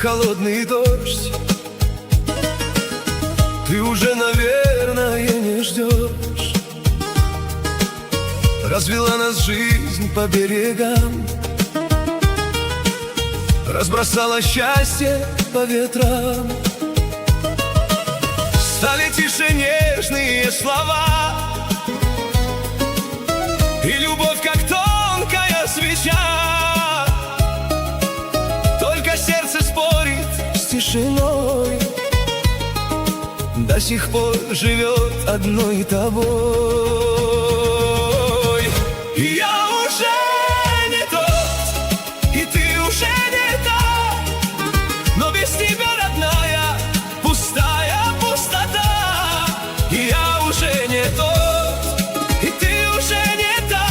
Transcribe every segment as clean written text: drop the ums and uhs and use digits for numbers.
холодный дождь. Ты уже, наверное, не ждешь. Развела нас жизнь по берегам, разбросала счастье по ветрам. Стали тише нежные слова, и любовь, как тонкая свеча, только сердце спорит с тишиной, до сих пор живет одной тобой. И я уже не тот, и ты уже не та, но без тебя, родная, пустая пустота. И я уже не тот, и ты уже не та,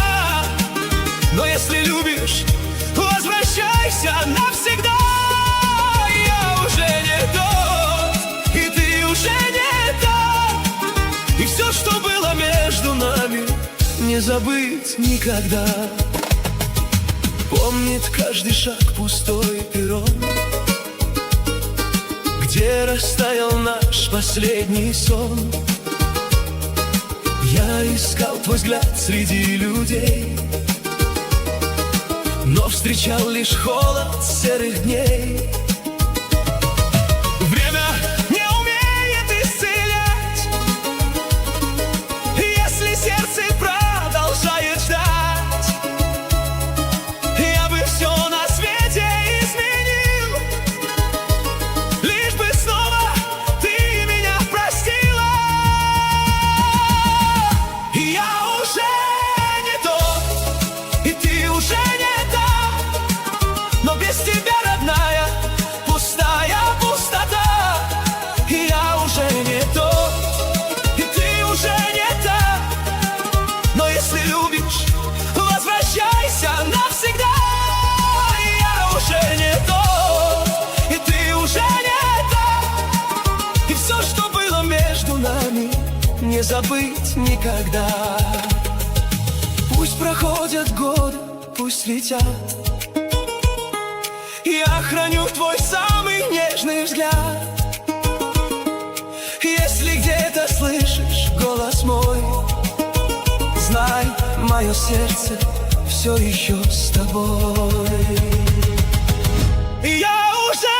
но если любишь, возвращайся навсегда. Я уже не тот, и ты уже не та, и все, что было между нами, не забыть никогда. Помнит каждый шаг пустой перрон, где растаял наш последний сон. Я искал твой взгляд среди людей, но встречал лишь холод серых дней. Время не умеет исцелять, если сердце продолжает ждать. Я бы все на свете изменил, лишь бы снова ты меня простила. И я уже не тот, и ты уже не та, но без тебя, родная, пустая пустота. И я уже не тот, и ты уже не та, но если любишь, возвращайся навсегда. Я уже не тот, и ты уже не та, и все, что было между нами, не забыть никогда. Пусть проходят годы, пусть летят, я храню твой самый нежный взгляд. Если где-то слышишь голос мой, знай, мое сердце все еще с тобой. И я уже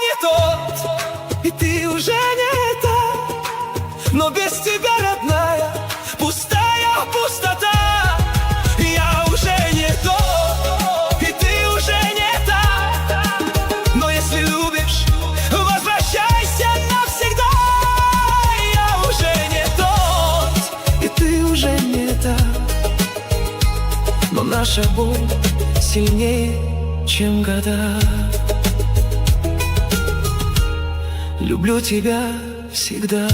не тот, и ты уже не та, но без тебя, родная, пустая пустота. Я уже не тот, и ты уже не та, но если любишь, возвращайся навсегда. Я уже не тот, и ты уже не та, но наша боль сильнее, чем года. Люблю тебя всегда.